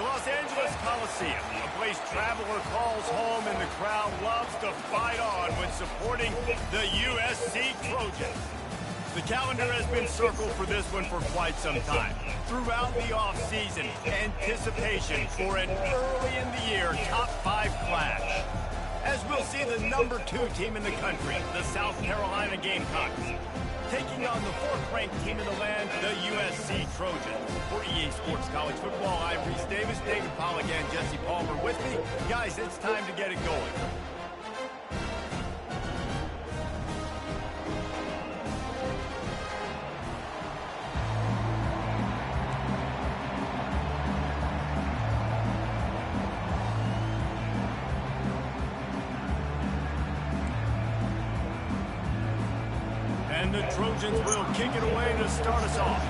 The Los Angeles Coliseum, a place traveler calls home and the crowd loves to fight on when supporting the USC Trojans. The calendar has been circled for this one for quite some time. Throughout the offseason, anticipation for an early-in-the-year top-5 clash. As we'll see the #2 team in the country, the South Carolina Gamecocks, taking on the 4th-ranked team in the land, the USC Trojans. For EA Sports College Football, I'm Reese Davis, David Pollack, and Jesse Palmer with me. Guys, it's time to get it going. And the Trojans will kick it away to start us off.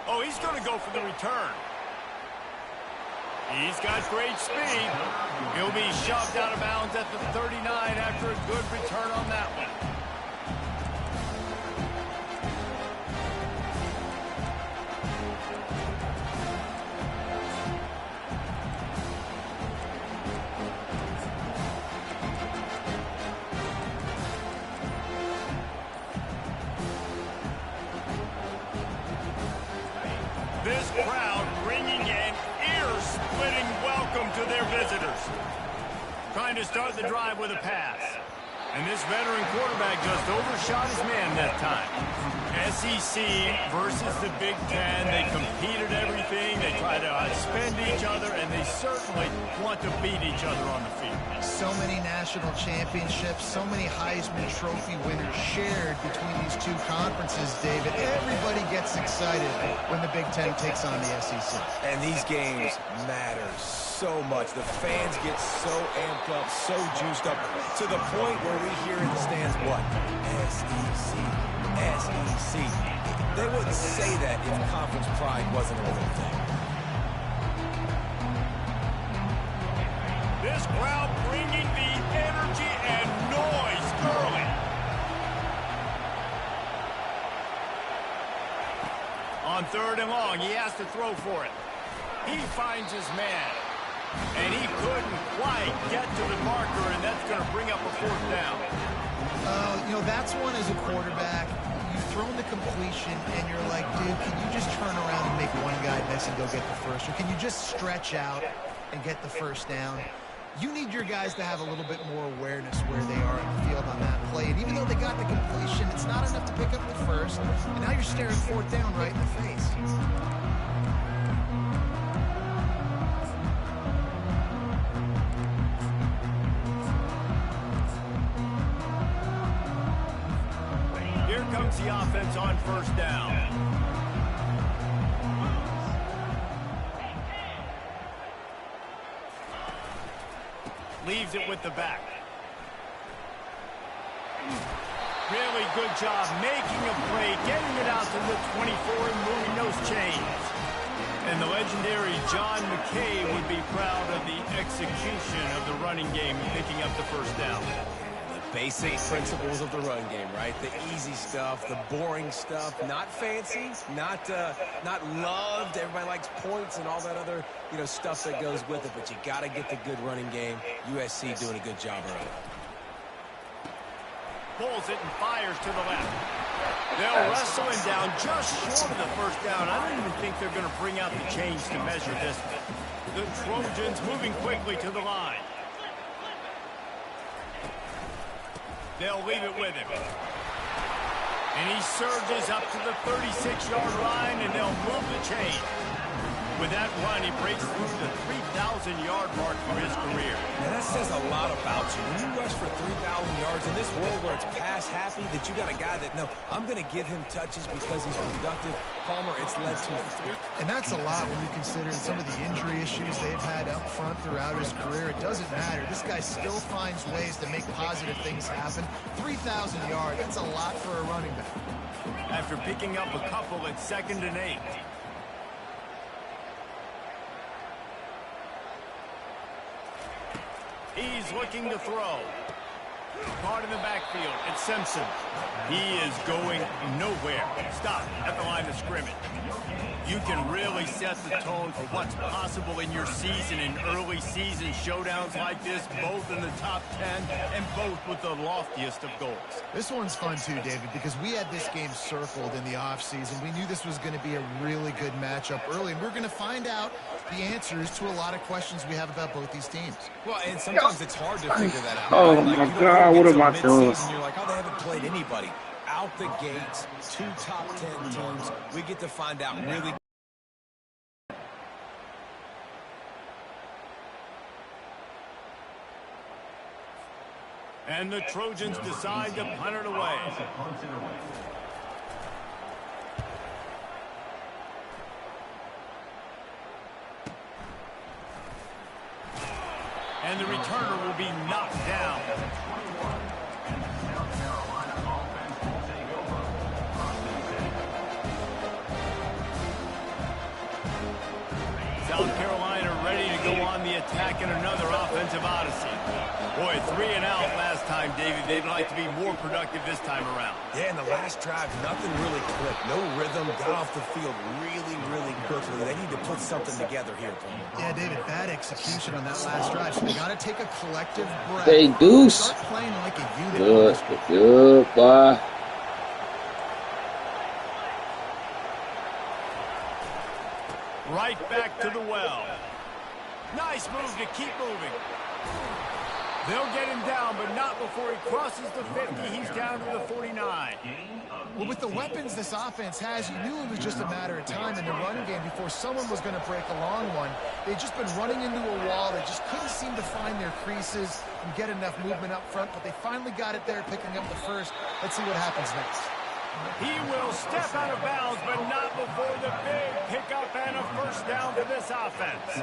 Oh, he's going to go for the return. He's got great speed. He'll be shoved out of bounds at the 39 after a good return on that one. This crowd bringing an ear-splitting welcome to their visitors. Trying to start the drive with a pass. And this veteran quarterback just overshot his man that time. SEC versus the Big Ten. They competed everything. They try to outspend each other, and they certainly want to beat each other on the field. So many national championships, so many Heisman Trophy winners shared between these two conferences, David. Everybody gets excited when the Big Ten takes on the SEC. And these games matter so much. The fans get so amped up, so juiced up, to the point where we hear in the stands, what? SEC, SEC. They wouldn't say that if conference pride wasn't a real thing. This crowd bringing the energy and noise early. On 3rd and long, he has to throw for it. He finds his man. And he couldn't quite get to the marker, and that's going to bring up a 4th down. You know, that's one as a quarterback. You've thrown the completion, and you're like, dude, can you just turn around and make one guy miss and go get the first? Or can you just stretch out and get the 1st down? You need your guys to have a little bit more awareness where they are in the field on that play. And even though they got the completion, it's not enough to pick up the 1st. And now you're staring 4th down right in the face. Here comes the offense on 1st down. Leaves it with the back. Really good job making a play, getting it out to the 24 and moving those chains. And the legendary John McKay would be proud of the execution of the running game, picking up the 1st down. Basic principles of the run game, right? The easy stuff, the boring stuff, not fancy, not loved. Everybody likes points and all that other, stuff that goes with it, but you got to get the good running game. USC doing a good job early. Pulls it and fires to the left. They'll wrestle him down just short of the 1st down. I don't even think they're going to bring out the chains to measure this. The Trojans moving quickly to the line. They'll leave it with him. And he surges up to the 36-yard line, and they'll move the chain. With that run, he breaks through the 3,000-yard mark for his career. And that says a lot about you. When you rush for 3,000 yards in this world where it's pass happy, that you got a guy that, no, I'm going to give him touches because he's productive. Palmer, it's led to 3. And that's a lot when you consider some of the injury issues they've had up front throughout his career. It doesn't matter. This guy still finds ways to make positive things happen. 3,000 yards, that's a lot for a running back. After picking up a couple at 2nd and 8. He's looking to throw. Caught in the backfield. It's Simpson. He is going nowhere. Stop at the line of scrimmage. You can really set the tone for what's possible in your season in early season showdowns like this, both in the top 10 and both with the loftiest of goals. This one's fun too, David, because we had this game circled in the offseason. We knew this was going to be a really good matchup early, and we're going to find out the answers to a lot of questions we have about both these teams. Well, and sometimes it's hard to figure that out. Oh, right? my God, what am I doing? You're like, oh, they haven't played anybody. Out the gates, 2 top 10 teams. We get to find out really. And the Trojans decide to punt it away. And the returner will be knocked down. South Carolina ready to go on the attack in another offensive odyssey. Boy, 3 and out last time, David. They'd like to be more productive this time around. Yeah, in the last drive, nothing really clicked. No rhythm, got off the field really quickly. They need to put something together here, Paul. Yeah, David, bad execution on that last drive. So they got to take a collective breath. Hey, Goose. Start playing like a unit. Good, bye. Right back to the well. Nice move to keep moving. They'll get him down, but not before he crosses the 50. He's down to the 49. Well, with the weapons this offense has, you knew it was just a matter of time in the run game before someone was going to break a long one. They'd just been running into a wall. They just couldn't seem to find their creases and get enough movement up front, but they finally got it there, picking up the first. Let's see what happens next. He will step out of bounds, but not before the big pickup and a first down for this offense.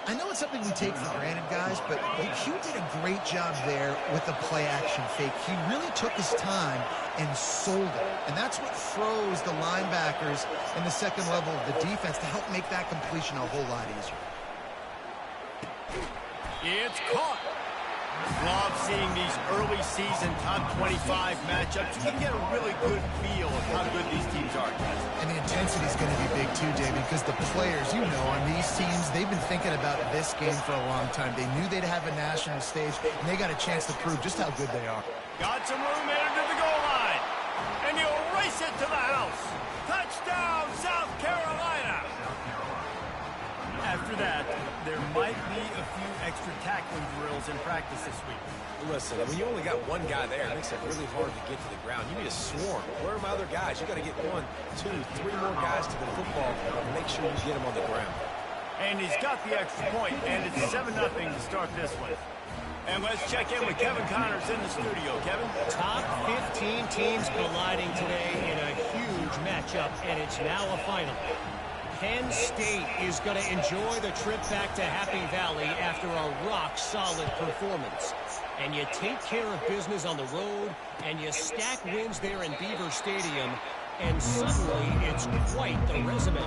I know it's something we take for granted, guys, but Hugh did a great job there with the play-action fake. He really took his time and sold it, and that's what froze the linebackers in the second level of the defense to help make that completion a whole lot easier. It's caught. Love seeing these early season top 25 matchups. You can get a really good feel of how good these teams are, guys. And the intensity is going to be big too, David, because the players, you know, on these teams, they've been thinking about this game for a long time. They knew they'd have a national stage, and they got a chance to prove just how good they are. Got some room headed to the goal line. And he'll race it to the house. Touchdown, South Carolina. After that, there might be a few extra tackling drills in practice this week. Listen, when you only got one guy there, it makes it really hard to get to the ground. You need a swarm. Where are my other guys? You got to get 1, 2, 3 more guys to the football and make sure you get them on the ground. And he's got the extra point, and it's 7-0 to start this one. And let's check in with Kevin Connors in the studio. Kevin? Top 15 teams colliding today in a huge matchup, and it's now a final. Penn State is going to enjoy the trip back to Happy Valley after a rock-solid performance. And you take care of business on the road, and you stack wins there in Beaver Stadium, and suddenly it's quite the resume.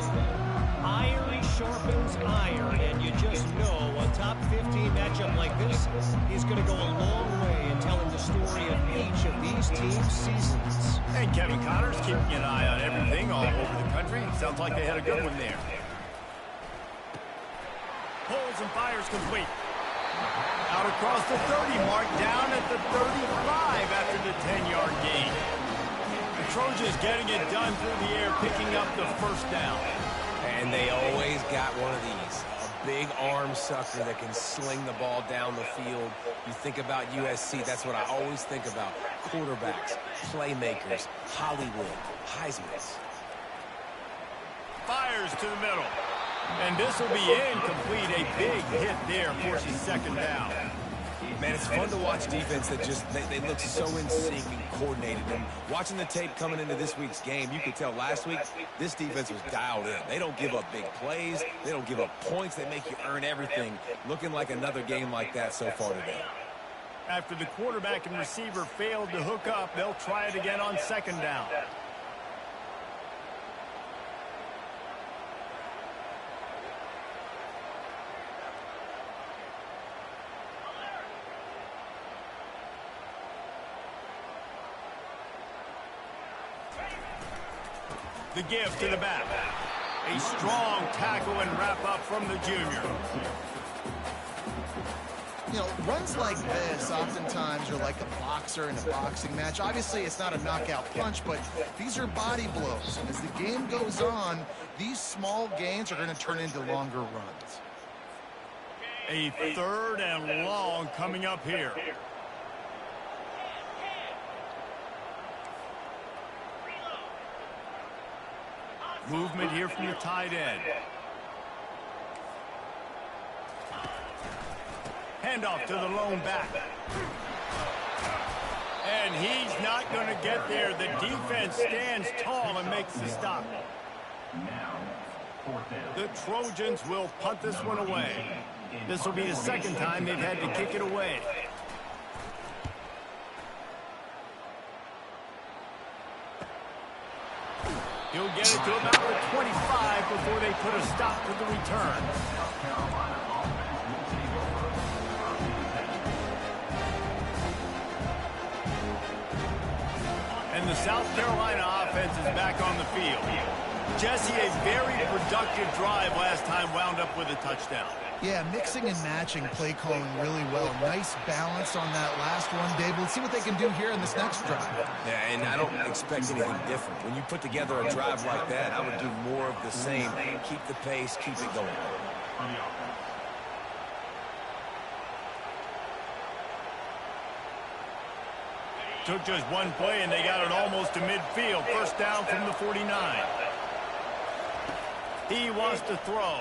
Iron sharpens iron, and you just know a top 15 matchup like this is going to go a long way in telling the story of each of these teams' seasons. And Kevin Connors keeping an eye on everything all over the country. Sounds like they had a good one there. Pulls and fires complete. Out across the 30 mark, down at the 35 after the 10-yard gain. The Trojans getting it done through the air, picking up the first down. And they always got one of these. A big arm sucker that can sling the ball down the field. You think about USC, that's what I always think about. Quarterbacks, playmakers, Hollywood, Heisman's. Fires to the middle. And this will be incomplete. A big hit there forces second down. Man, it's fun to watch defense that just, they look so in sync and coordinated. And watching the tape coming into this week's game, you could tell last week, this defense was dialed in. They don't give up big plays. They don't give up points. They make you earn everything. Looking like another game like that so far today. After the quarterback and receiver failed to hook up, they'll try it again on second down. The give to the back. A strong tackle and wrap up from the junior. You know, runs like this oftentimes are like a boxer in a boxing match. Obviously, it's not a knockout punch, but these are body blows. As the game goes on, these small gains are going to turn into longer runs. A 3rd and long coming up here. Movement here from the tight end. Handoff to the lone back. And he's not going to get there. The defense stands tall and makes the stop. The Trojans will punt this one away. This will be the 2nd time they've had to kick it away. He'll get it to about the 25 before they put a stop to the return. And the South Carolina offense is back on the field. Jesse, a very productive drive last time wound up with a touchdown. Yeah, mixing and matching play calling really well. Nice balance on that last one, Dave. Let's see what they can do here in this next drive. Yeah, and I don't expect anything different. When you put together a drive like that, I would do more of the same. Keep the pace, keep it going. Took just one play, and they got it almost to midfield. 1st down from the 49. He wants to throw.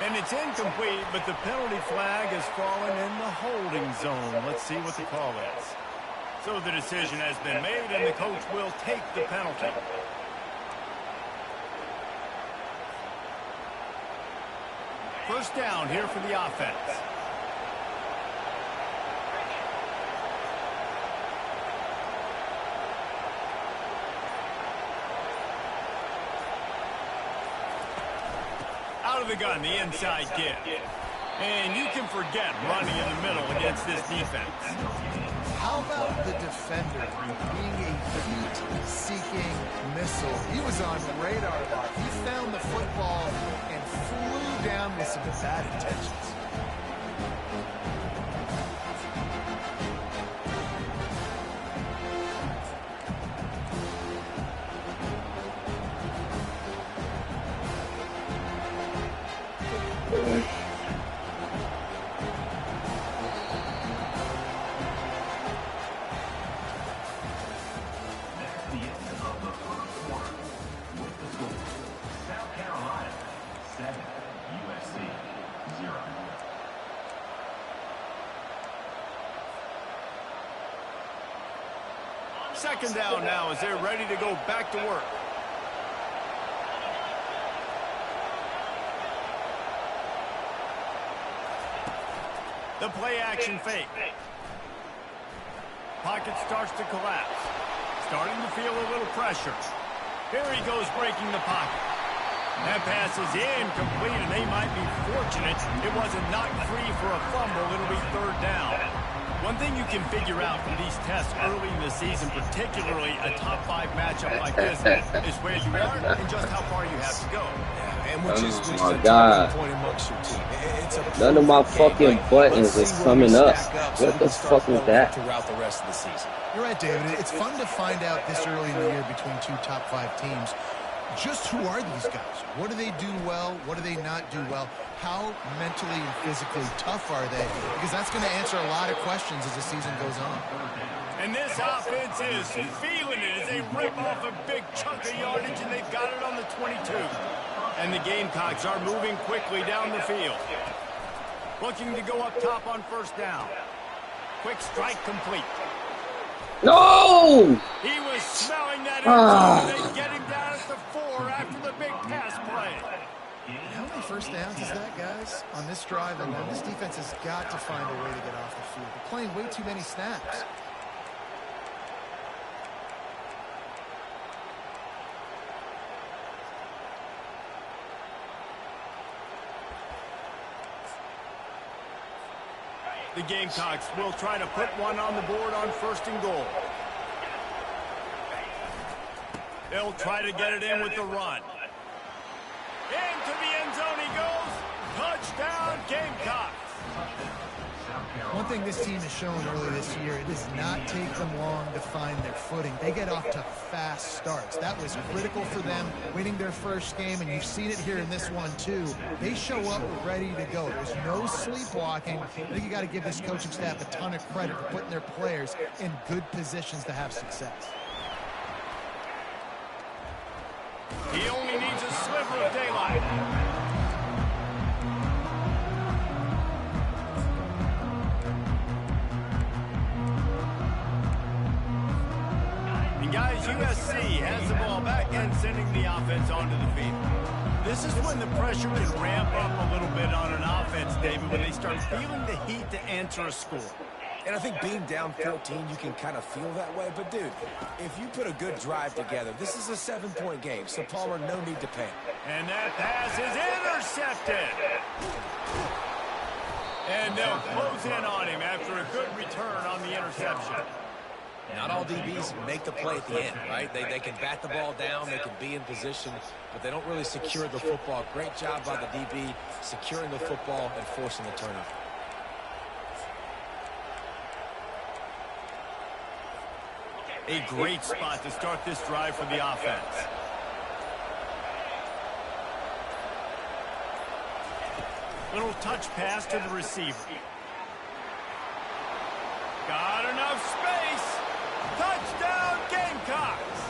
And it's incomplete, but the penalty flag has fallen in the holding zone. Let's see what the call is. So the decision has been made, and the coach will take the penalty. First down here for the offense. Out of the gun, the inside give. And you can forget running in the middle against this defense. How about the defender being a heat-seeking missile? He was on radar lock. He found the football and flew down with some bad intentions. Second down now as they're ready to go back to work. The play action fake. Pocket starts to collapse. Starting to feel a little pressure. Here he goes breaking the pocket. That pass is incomplete, and they might be fortunate it wasn't knocked free for a fumble. It'll be 3rd down. One thing you can figure out from these tests early in the season, particularly a top 5 matchup like this, is where you are and just how far you have to go. And which is my God. point amongst your team. None of my fucking buttons is coming up. What the fuck is that? Throughout the rest of the season. You're right, David. It's fun to find out this early in the year between 2 top 5 teams. Just who are these guys? What do they do well? What do they not do well? How mentally and physically tough are they? Because that's going to answer a lot of questions as the season goes on. And this offense is feeling it as they rip off a big chunk of yardage, and they've got it on the 22. And the Gamecocks are moving quickly down the field. Looking to go up top on 1st down. Quick strike complete. No! He was smelling that in. They get him down at the 4 after the big pass play. How many 1st downs is that, guys, on this drive? And this defense has got to find a way to get off the field. They're playing way too many snaps. The Gamecocks will try to put one on the board on 1st and goal. They'll try to get it in with the run. Into the end zone he goes. Touchdown, Gamecocks. One thing this team has shown early this year, it does not take them long to find their footing. They get off to fast starts. That was critical for them, winning their first game, and you've seen it here in this one too. They show up ready to go. There's no sleepwalking. I think you got to give this coaching staff a ton of credit for putting their players in good positions to have success. He only needs a sliver of daylight. Guys, USC has the ball back and sending the offense onto the field. This is when the pressure can ramp up a little bit on an offense, David, when they start feeling the heat to answer a score. And I think being down 14, you can kind of feel that way. But, dude, if you put a good drive together, this is a 7-point game, so Palmer, no need to panic. And that pass is intercepted. And they'll close in on him after a good return on the interception. Not all DBs make the play at the end, right? They can bat the ball down, they can be in position, but they don't really secure the football. Great job by the DB securing the football and forcing the turnover. A great spot to start this drive for the offense. Little touch pass to the receiver. Got enough space. Touchdown, Gamecocks!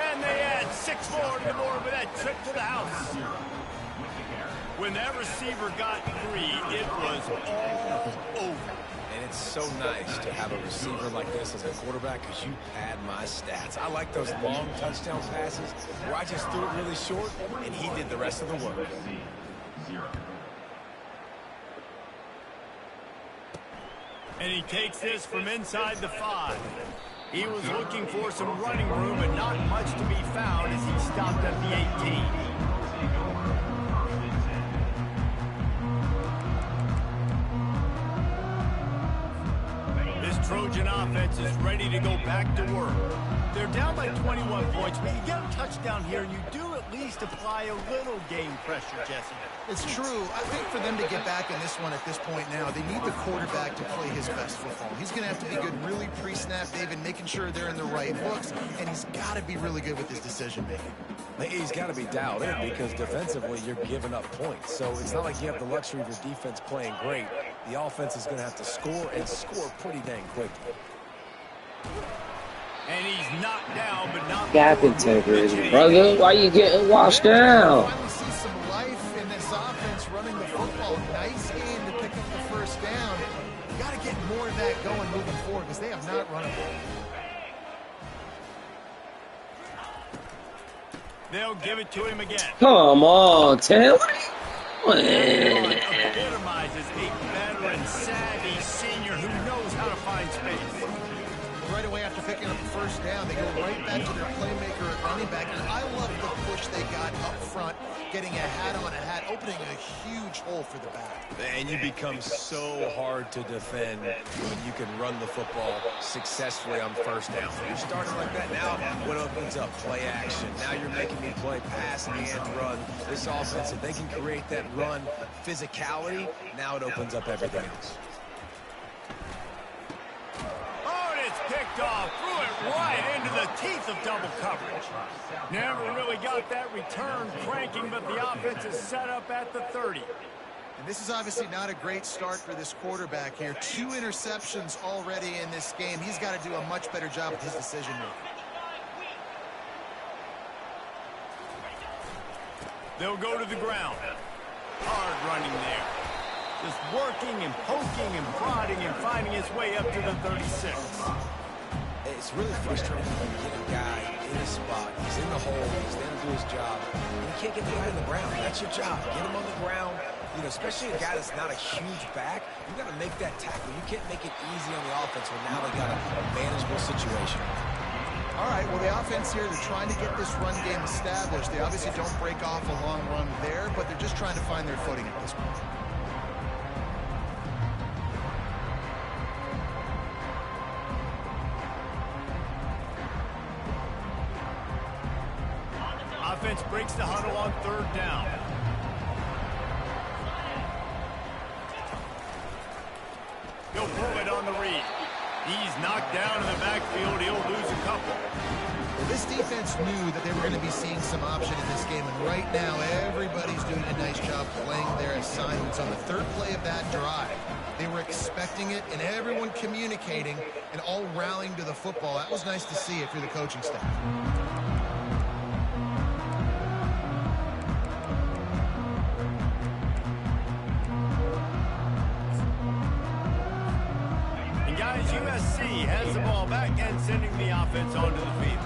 And they add 6 more to the board with that trip to the house. When that receiver got 3, it was all over. And it's so nice to have a receiver like this as a quarterback because you pad my stats. I like those long touchdown passes where I just threw it really short and he did the rest of the work. And he takes this from inside the 5. He was looking for some running room, but not much to be found as he stopped at the 18. This Trojan offense is ready to go back to work. They're down by 21 points, but you get a touchdown here, and you do at least apply a little game pressure, Jesse. It's true. I think for them to get back in this one at this point now, they need the quarterback to play his best football. He's going to have to be good really pre-snap, David, making sure they're in the right looks, and he's got to be really good with his decision-making. He's got to be dialed in because defensively you're giving up points. So it's not like you have the luxury of your defense playing great. The offense is going to have to score and score pretty dang quickly. And he's knocked down, but not gap integrity, brother. Why you getting washed down? Finally see some life in this offense running the football. Nice game to pick up the first down. You got to get more of that going moving forward because they have not run a ball. They'll give it to him again. Come on, Taylor. Epitomizes a veteran, savvy senior who knows how to find space. Right away after picking up the first down, they go right back to their playmaker at running back. And I love the push they got up front, getting a hat on a hat, opening a huge hole for the back. And you become so hard to defend when you can run the football successfully on first down. You're starting like that. Now what opens up? Play action. Now you're making me play pass and run. This offense, if they can create that run physicality, now it opens up everything else. Picked off, threw it right into the teeth of double coverage. Never really got that return cranking, but the offense is set up at the 30. And this is obviously not a great start for this quarterback here. 2 interceptions already in this game. He's got to do a much better job with his decision-making. They'll go to the ground. Hard running there. Just working and poking and prodding and finding his way up to the 36. It's really frustrating when you get a guy in his spot. He's in the hole. He's there to do his job. And you can't get the guy on the ground. That's your job. Get him on the ground. You know, especially a guy that's not a huge back. You got to make that tackle. You can't make it easy on the offense when now they got a manageable situation. All right, well, the offense here, they're trying to get this run game established. They obviously don't break off a long run there, but they're just trying to find their footing at this point. third down. He'll pull it on the read. He's knocked down in the backfield. He'll lose a couple. Well, this defense knew that they were going to be seeing some option in this game, and right now everybody's doing a nice job playing their assignments. On the third play of that drive, they were expecting it, and everyone communicating and all rallying to the football. That was nice to see if you're the coaching staff. USC has the ball back and sending the offense onto the field.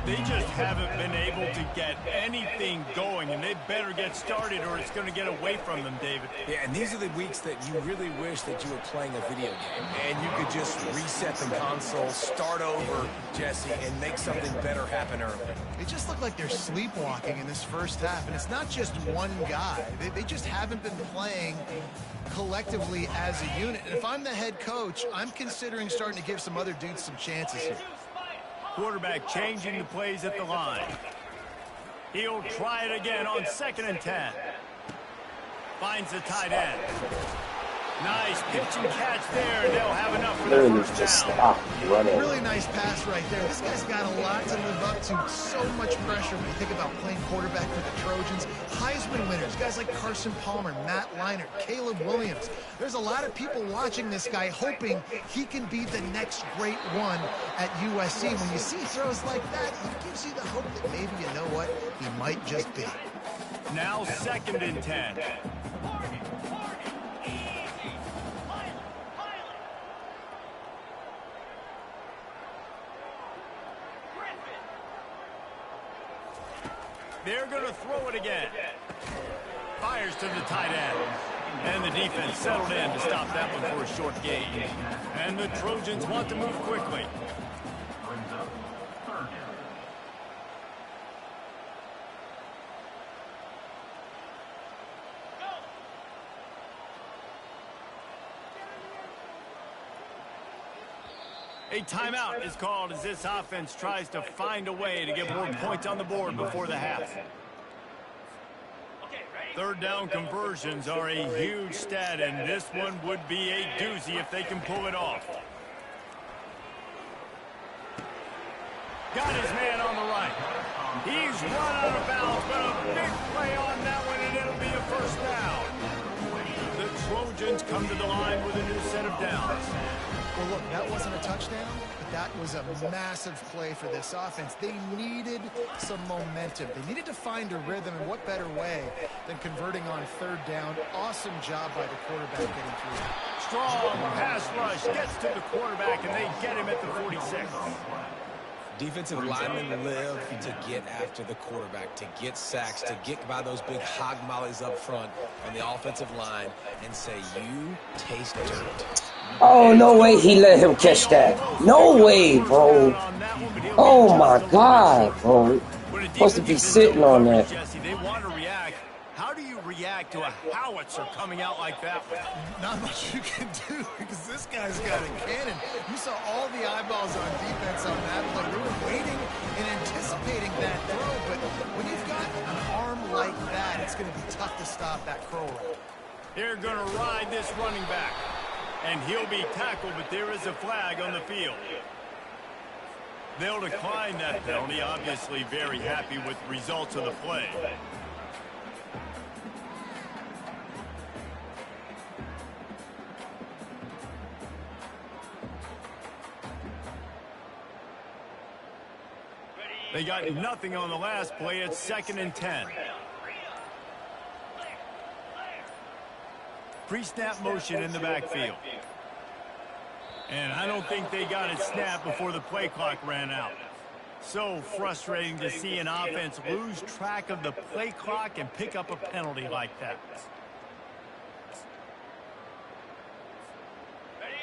They just haven't been able to get anything going, and they better get started or it's going to get away from them, David. Yeah, and these are the weeks that you really wish that you were playing a video game, and you could just reset the console, start over, Jesse, and make something better happen early. They just look like they're sleepwalking in this first half, and it's not just one guy. They just haven't been playing collectively as a unit. And if I'm the head coach, I'm considering starting to give some other dudes some chances here. Quarterback changing the plays at the line. He'll try it again on 2nd and 10. Finds the tight end. Nice pitch and catch there, and they'll have enough for the first down. Really nice pass right there. This guy's got a lot to live up to. So much pressure when you think about playing quarterback for the Trojans. Heisman winners, guys like Carson Palmer, Matt Leinart, Caleb Williams. There's a lot of people watching this guy hoping he can be the next great one at USC. When you see throws like that, it gives you the hope that maybe, you know what, he might just be. Now 2nd and 10. They're going to throw it again. Fires to the tight end. And the defense settled in to stop that one for a short gain. And the Trojans want to move quickly. A timeout is called as this offense tries to find a way to get more points on the board before the half. Third down conversions are a huge stat, and this one would be a doozy if they can pull it off. Got his man on the right. He's run out of bounds, but a big play on that one, and it'll be a first down. The Trojans come to the line with a new set of downs. Well, look, that wasn't a touchdown, but that was a massive play for this offense. They needed some momentum. They needed to find a rhythm, and what better way than converting on third down. Awesome job by the quarterback getting through. Strong pass rush gets to the quarterback, and they get him at the 46. Defensive linemen live to get after the quarterback, to get sacks, to get by those big hog mollies up front on the offensive line and say, you taste dirt. Oh, no way he let him catch that. No way, bro. Oh, my God, bro. Supposed to be sitting on that. Jesse, they want to react. How do you react to a howitzer coming out like that? Not much you can do because this guy's got a cannon. You saw all the eyeballs on defense on that play. They were waiting and anticipating that throw, but when you've got an arm like that, it's going to be tough to stop that crow route. They're going to ride this running back, and he'll be tackled, but there is a flag on the field. They'll decline that penalty, obviously very happy with the results of the play. They got nothing on the last play. It's 2nd and 10. Pre-snap motion in the backfield. And I don't think they got it snapped before the play clock ran out. So frustrating to see an offense lose track of the play clock and pick up a penalty like that.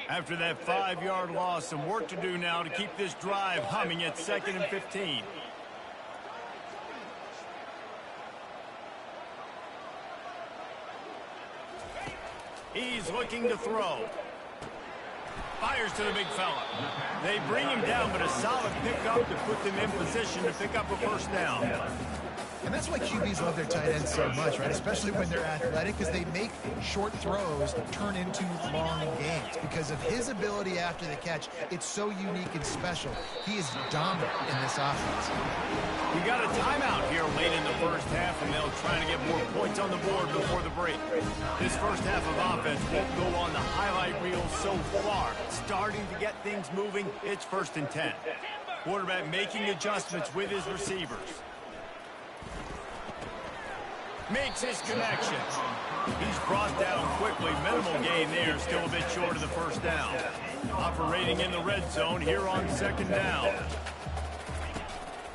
After that 5-yard loss, some work to do now to keep this drive humming at 2nd and 15. He's looking to throw. Fires to the big fella. They bring him down, but a solid pickup to put them in position to pick up a first down. And that's why QBs love their tight ends so much, right? Especially when they're athletic, because they make short throws turn into long gains. Because of his ability after the catch, it's so unique and special. He is dominant in this offense. We got a timeout here late in the first half, and they'll try to get more points on the board before the break. This first half of offense won't go on the highlight reel so far. Starting to get things moving, it's 1st and 10. Quarterback making adjustments with his receivers. Makes his connection. He's brought down quickly. Minimal gain there. Still a bit short of the first down. Operating in the red zone here on 2nd down.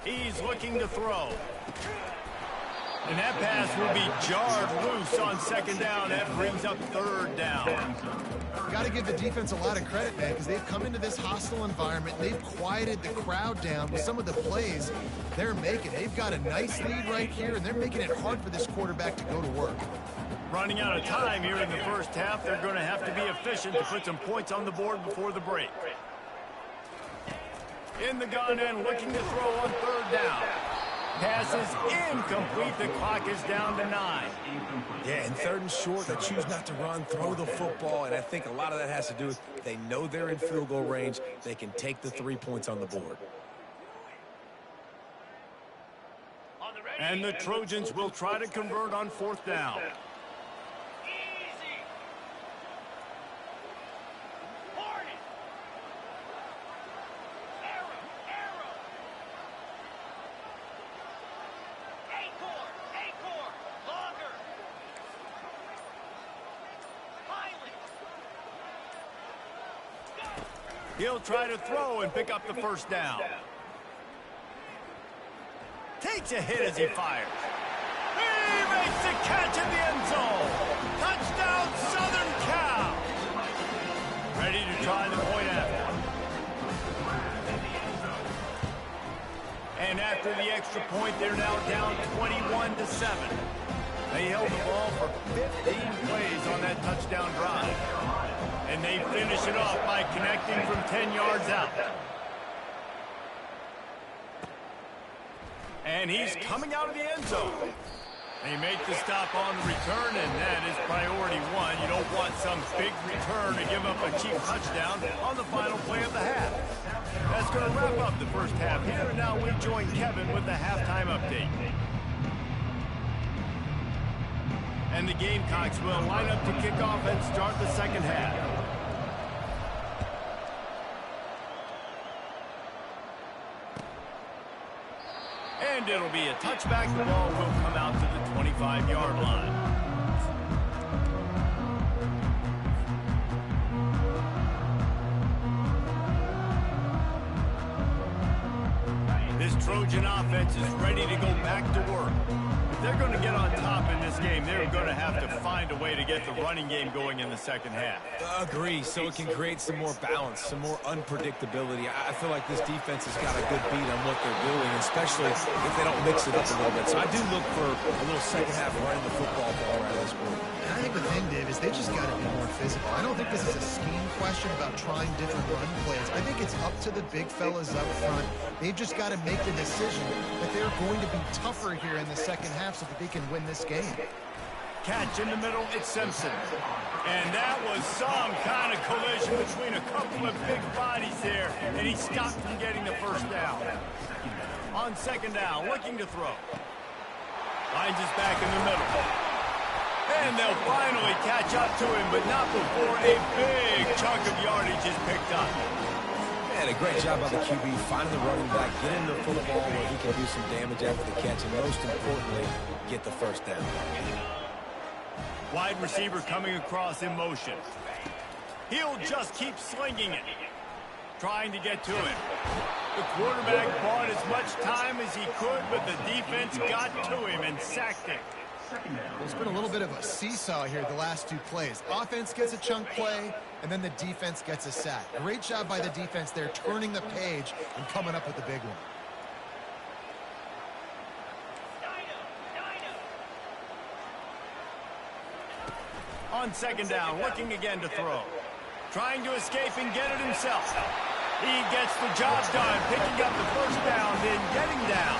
He's looking to throw. And that pass will be jarred loose on 2nd down. That brings up 3rd down. Got to give the defense a lot of credit, man, because they've come into this hostile environment. They've quieted the crowd down with some of the plays they're making. They've got a nice lead right here, and they're making it hard for this quarterback to go to work. Running out of time here in the first half. They're going to have to be efficient to put some points on the board before the break. In the gun and looking to throw on 3rd down. Pass is incomplete. The clock is down to 9. Yeah, and 3rd and short, they choose not to run, throw the football, and I think a lot of that has to do with they know they're in field goal range. They can take the 3 points on the board. And the Trojans will try to convert on 4th down. He'll try to throw and pick up the 1st down. Takes a hit as he fires. He makes the catch in the end zone. Touchdown, Southern Cal. Ready to try the point after. And after the extra point, they're now down 21-7. They held the ball for 15 plays on that touchdown drive. And they finish it off by connecting from 10 yards out. And he's coming out of the end zone. They make the stop on the return, and that is priority 1. You don't want some big return to give up a cheap touchdown on the final play of the half. That's going to wrap up the first half here. And now we join Kevin with the halftime update. And the Gamecocks will line up to kick off and start the second half. And it'll be a touchback. The ball will come out to the 25-yard line. This Trojan offense is ready to go back to work. If they're going to get on top in this game, they're going to have to find a way to get the running game going in the second half. Agree, so it can create some more balance, some more unpredictability. I feel like this defense has got a good beat on what they're doing, especially if they don't mix it up a little bit. So I do look for a little second half running the football ball out of this group. And I think the thing, Dave, is they just got to be more physical. I don't think this is a scheme question about trying different run plays. I think it's up to the big fellas up front. They've just got to make the decision that they're going to be tougher here in the second half so that they can win this game. Catch in the middle, it's Simpson. And that was some kind of collision between a couple of big bodies there, and he stopped from getting the first down. On second down, looking to throw. Finds his back in the middle. And they'll finally catch up to him, but not before a big chunk of yardage is picked up. And a great job by the QB, finding the running back, getting the football where he can do some damage after the catch, and most importantly, get the first down. Wide receiver coming across in motion. He'll just keep slinging it. Trying to get to him. The quarterback bought as much time as he could, but the defense got to him and sacked him. There's been a little bit of a seesaw here the last two plays. Offense gets a chunk play, and then the defense gets a sack. Great job by the defense there, turning the page and coming up with the big one. On second down, looking again to throw. Trying to escape and get it himself. He gets the job done, picking up the first down, then getting down.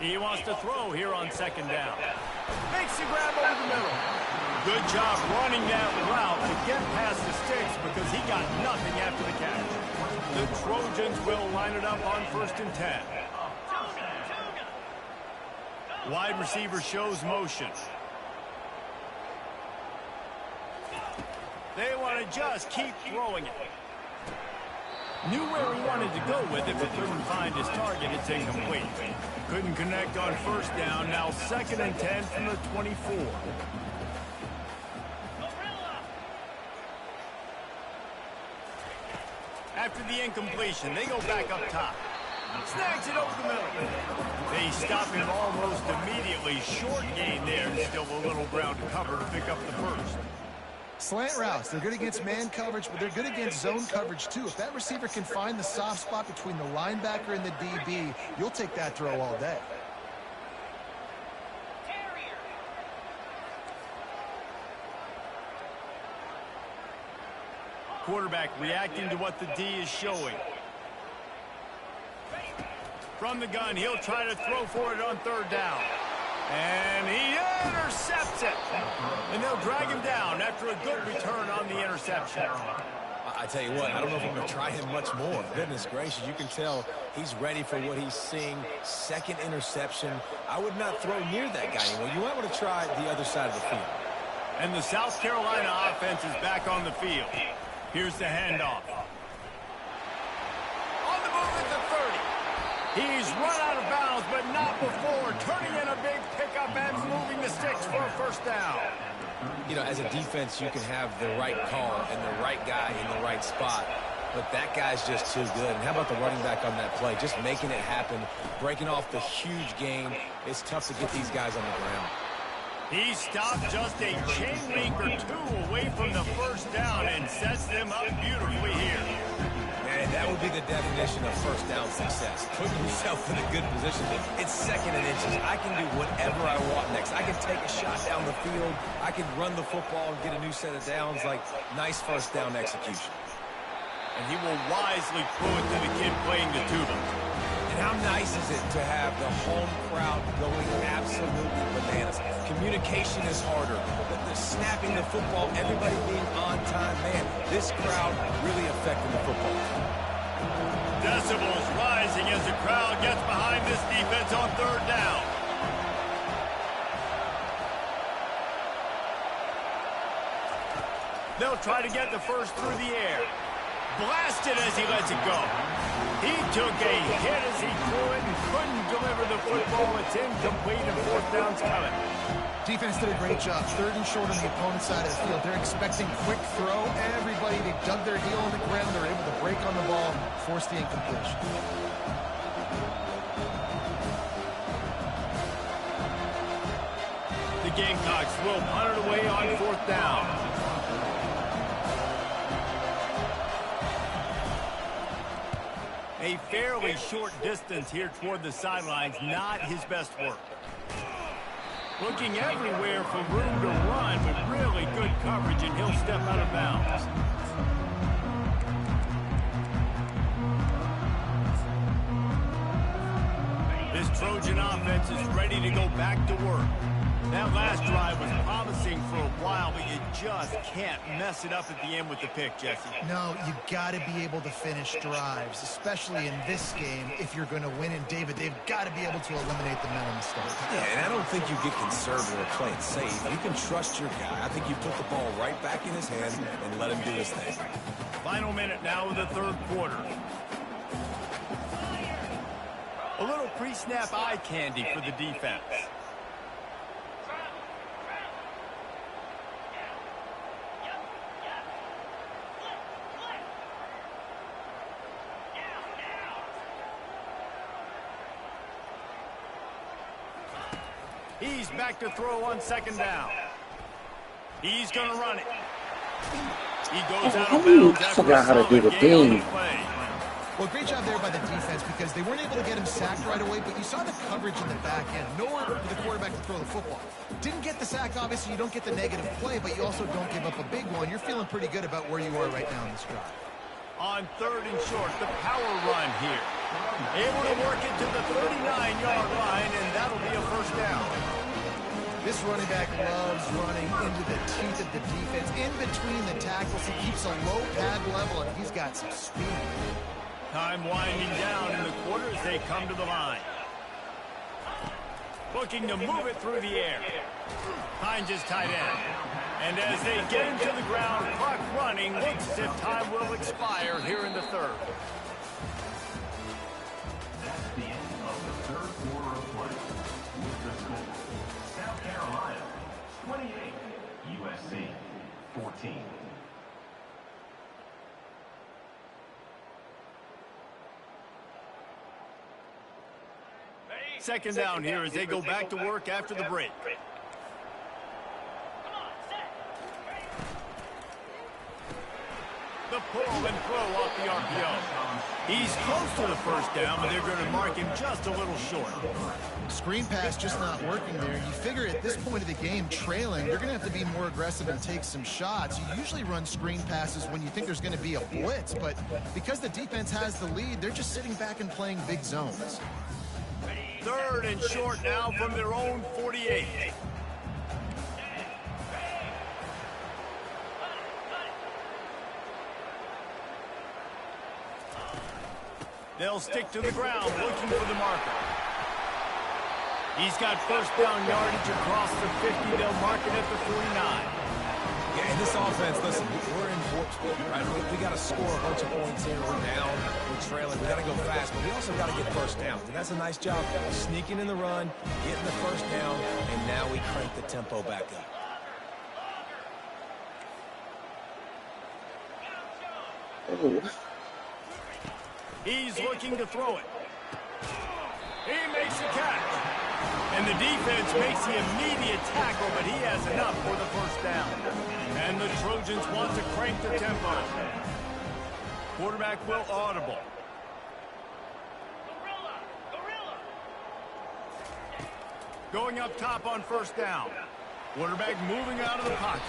He wants to throw here on second down. Makes the grab over the middle. Good job running that route to get past the sticks because he got nothing after the catch. The Trojans will line it up on 1st and 10. Wide receiver shows motion. They want to just keep throwing it. Knew where he wanted to go with it, but couldn't find his target. It's incomplete. Couldn't connect on 1st down. Now 2nd and 10 from the 24. After the incompletion, they go back up top. Snags it over the middle. They stop him almost immediately. Short gain there, and still a little ground to cover to pick up the first. Slant routes, they're good against man coverage, but they're good against zone coverage too. If that receiver can find the soft spot between the linebacker and the DB, you'll take that throw all day. Quarterback reacting to what the D is showing. From the gun, he'll try to throw for it on 3rd down. And he intercepts it. And they'll drag him down after a good return on the interception. I tell you what, I don't know if I'm going to try him much more. Goodness gracious, you can tell he's ready for what he's seeing. 2nd interception. I would not throw near that guy anymore. You might want to try the other side of the field. And the South Carolina offense is back on the field. Here's the handoff. On the move at the 30. He's run out of bounds, but not before turning in a big pickup and moving the sticks for a 1st down. You know, as a defense, you can have the right call and the right guy in the right spot, but that guy's just too good. And how about the running back on that play? Just making it happen, breaking off the huge gain. It's tough to get these guys on the ground. He stopped just a chain link or 2 away from the 1st down and sets them up beautifully here. Man, that would be the definition of 1st down success. Putting yourself in a good position. It's 2nd and inches. I can do whatever I want next. I can take a shot down the field. I can run the football and get a new set of downs. Like, nice 1st down execution. And he will wisely throw it to the kid playing the tuba. And how nice is it to have the home crowd going absolutely bananas? Communication is harder. The snapping the football, everybody being on time. Man, this crowd really affecting the football. Decibels rising as the crowd gets behind this defense on 3rd down. They'll try to get the first through the air. Blasted as he lets it go. He took a hit as he threw it and couldn't deliver the football. It's incomplete and 4th down's coming. Defense did a great job. 3rd and short on the opponent's side of the field. They're expecting quick throw. Everybody, they dug their heel on the ground. They're able to break on the ball, force the incompletion. The Gamecocks will punt it away on 4th down. A fairly short distance here toward the sidelines, not his best work. Looking everywhere for room to run, but really good coverage, and he'll step out of bounds. This Trojan offense is ready to go back to work. That last drive was promising for a while, but you just can't mess it up at the end with the pick, Jesse. No, you got to be able to finish drives, especially in this game if you're going to win. And David, they've got to be able to eliminate the mental mistakes. Yeah, and I don't think you get conservative or play it safe. You can trust your guy. I think you put the ball right back in his hand and let him do his thing. Final minute now of the 3rd quarter. A little pre-snap eye candy for the defense. He's back to throw on 2nd down. He's going to run it. He goes out of bounds. I forgot how to do the thing. Well, great job there by the defense because they weren't able to get him sacked right away, but you saw the coverage in the back end. Nowhere for the quarterback to throw the football. Didn't get the sack, obviously. You don't get the negative play, but you also don't give up a big one. You're feeling pretty good about where you are right now in this drive. On 3rd and short, the power run here. Able to work it to the 39-yard line, and that'll be a first down. This running back loves running into the teeth of the defense. In between the tackles, he keeps a low pad level, and he's got some speed. Time winding down in the quarter as they come to the line. Looking to move it through the air. Finds his tight end. And as they get him to the ground, clock running, looks as if time will expire here in the third. That's the end of the third quarter of play. With the score, South Carolina 28, USC 14. Second down here as they go back to work after the break. The pull and throw off the RPO. He's close to the first down, but they're going to mark him just a little short. Screen pass just not working there. You figure at this point of the game, trailing, you're going to have to be more aggressive and take some shots. You usually run screen passes when you think there's going to be a blitz, but because the defense has the lead, they're just sitting back and playing big zones. Third and short now from their own 48. They'll stick to the ground looking for the marker. He's got first down yardage across the 50. They'll mark it at the 49. Yeah, in this offense, listen, we're in warp speed, right? We got to score a bunch of points here. We're down, we're trailing. We got to go fast, but we also got to get first downs. And that's a nice job sneaking in the run, getting the first down, and now we crank the tempo back up. Ooh. He's looking to throw it. He makes the catch. And the defense makes the immediate tackle, but he has enough for the first down. And the Trojans want to crank the tempo. Quarterback will audible. Going up top on first down. Quarterback moving out of the pocket.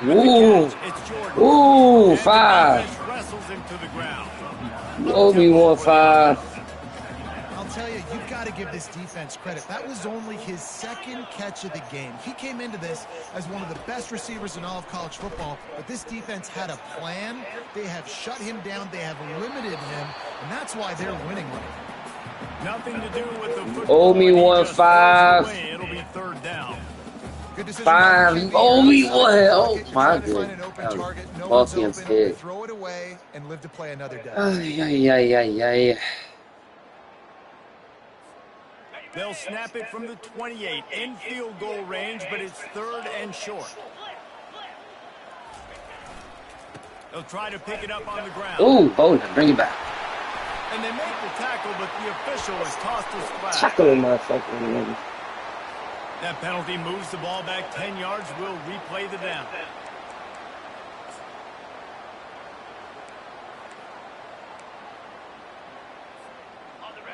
Ooh. It's Jordan. Ooh, And 5. the defense wrestles him to the ground. You owe me 1-5. I'll tell you, you've got to give this defense credit. That was only his second catch of the game. He came into this as one of the best receivers in all of college football, but this defense had a plan. They have shut him down. They have limited him, and that's why they're winning right now. Nothing to do with the football. Owe me 1-5. It'll be third down. Good decision. 5. You owe me 1. Oh, my goodness. Bossy and scared. Throw it away and live to play another day. Ay. They'll snap it from the 28 in field goal range, but it's third and short. They'll try to pick it up on the ground. Ooh, Bowden, bring it back. And they make the tackle, but the official has tossed his flag. Tackle him, motherfucker. That penalty moves the ball back 10 yards. We'll replay the down.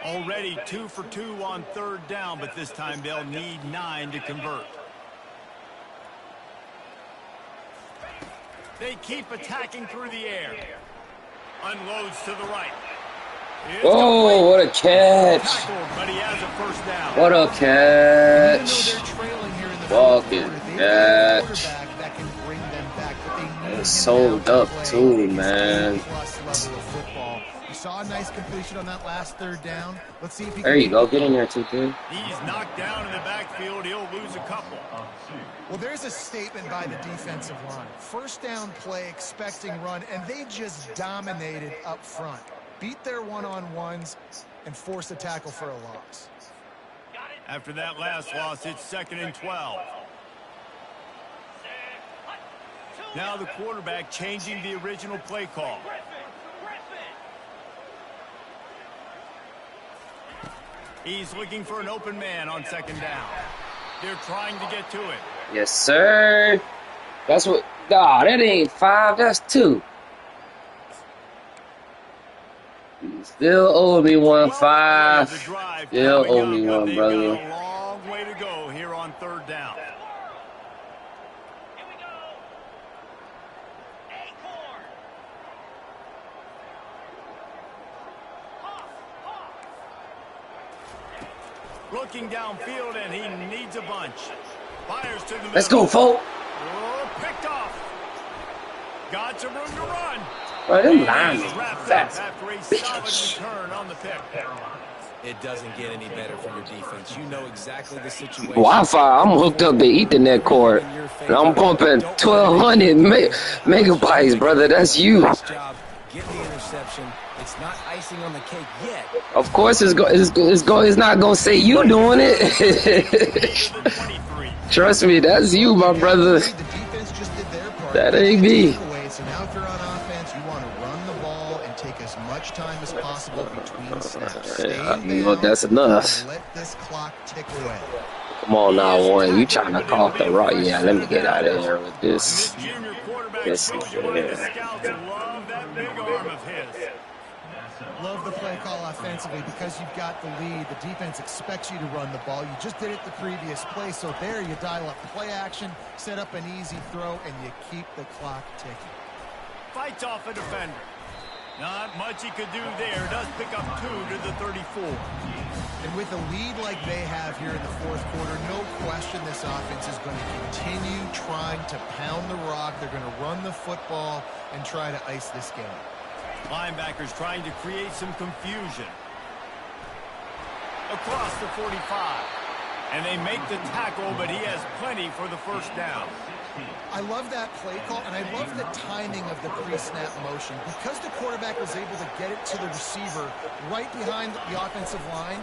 Already 2 for 2 on third down, but this time they'll need 9 to convert. They keep attacking through the air. Unloads to the right. Oh, what a catch. Tackled, but he has a first down. What a catch. Fucking catch. It's sold up too, man. You saw a nice completion on that last third down. Let's see if he There you go. Get in there, TK. He's knocked down in the backfield. He'll lose a couple. Well, there's a statement by the defensive line. First down play, expecting run, and they just dominated up front. Beat their one-on-ones and force a tackle for a loss. After that last loss, it's 2nd and 12. Now the quarterback changing the original play call. He's looking for an open man on 2nd down. They're trying to get to it. Yes, sir. That's what. Nah, that ain't 5. That's 2. You still owe me 1-5. Still owe me 1, brother. A long way to go here on third down. Looking downfield, and he needs a bunch. Fires to the middle. Let's go, folk. Oh, picked off. Got some room to run. Bro, them And linemen he's wrapped up fast. after a solid return on the pick. It doesn't get any better for your defense. You know exactly the situation. Wi-Fi, I'm hooked up to Ethernet cord, and I'm pumping 1,200 megabytes, brother. That's you. Nice job. Get the interception. It's not icing on the cake yet. Of course, it's not gonna say you doing it. Trust me, that's you, my brother. The defense just did their part. That ain't me. So now if you're on offense, you want to run the ball and take as much time as possible between snaps. Stay Look, that's enough. and let this clock tick away. Come on now, Warren. You trying to call the right? Yeah, let me get out of here with this. This junior quarterback Yes, shows you one of the yeah. scouts love that big arm of his. Love the play call offensively because you've got the lead. The defense expects you to run the ball. You just did it the previous play, so there you dial up the play action, set up an easy throw, and you keep the clock ticking. Fights off a defender. Not much he could do there. Does pick up 2 to the 34. And with a lead like they have here in the fourth quarter, no question this offense is going to continue trying to pound the rock. They're going to run the football and try to ice this game. Linebackers trying to create some confusion. Across the 45. And they make the tackle, but he has plenty for the first down. I love that play call, and I love the timing of the pre-snap motion. Because the quarterback was able to get it to the receiver right behind the offensive line,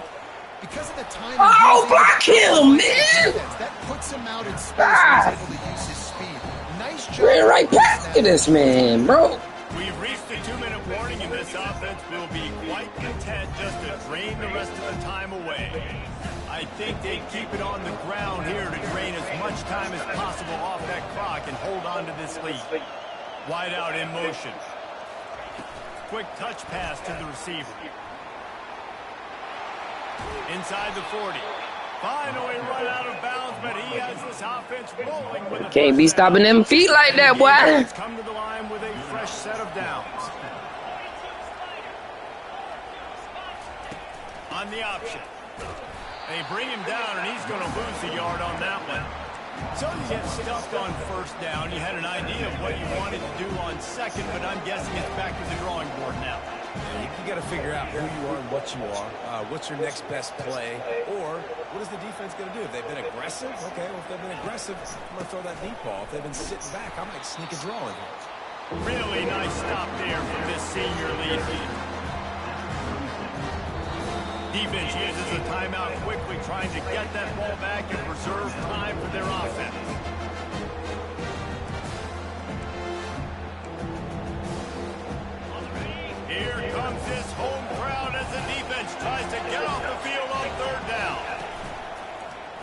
because of the timing... Oh, block him, man! That puts him out in space when he's able to use his speed. Nice job. Ran right past this man, bro. We've reached the 2-minute warning, and this offense will be quite content just to drain the rest of the time away. I think they keep it on the ground here to drain as much time as possible off that clock and hold on to this lead. Wide out in motion. Quick touch pass to the receiver. Inside the 40. Finally run out of bounds, but he has this offense rolling with a Can't be stopping them feet like that, boy. Come to the line with a fresh set of downs. On the option. They bring him down, and he's going to lose a yard on that one. So you get stuffed on first down. You had an idea of what you wanted to do on second, but I'm guessing it's back to the drawing board now. You got to figure out who you are and what you are. What's your next best play? Or what is the defense going to do? If they've been aggressive, okay, well, if they've been aggressive, I'm going to throw that deep ball. If they've been sitting back, I might sneak a draw in here. Really nice stop there from this senior lead. Defense uses a timeout quickly, trying to get that ball back and preserve time for their offense. Here comes his home crowd as the defense tries to get off the field on third down.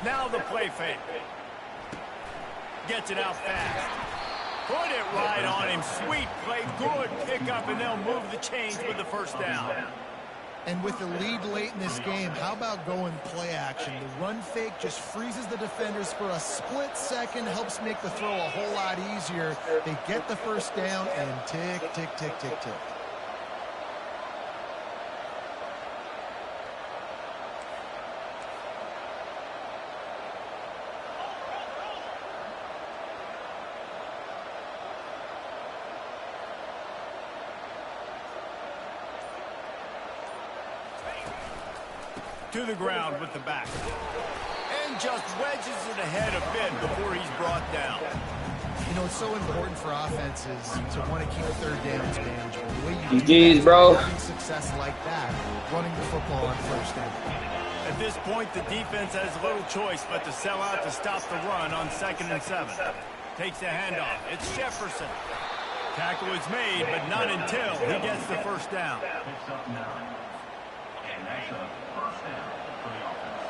Now the play fake. Gets it out fast. Put it right on him. Sweet play. Good pickup, and they'll move the chains with the first down. And with the lead late in this game, how about going play action? The run fake just freezes the defenders for a split second, helps make the throw a whole lot easier. They get the first down, and tick, tick, tick, tick, tick. To the ground with the back. And just wedges it ahead a bit before he's brought down. You know, it's so important for offenses to want to keep third downs manageable. The way you do GG's, that, bro. having success like that, running the football on first down. At this point, the defense has little choice but to sell out to stop the run on 2nd and 7. Takes the handoff. It's Jefferson. Tackle is made, but not until he gets the first down. Picks up 9. And that's a first down for the offense.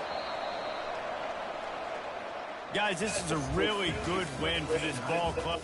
Guys, this is a really good win for this ball club.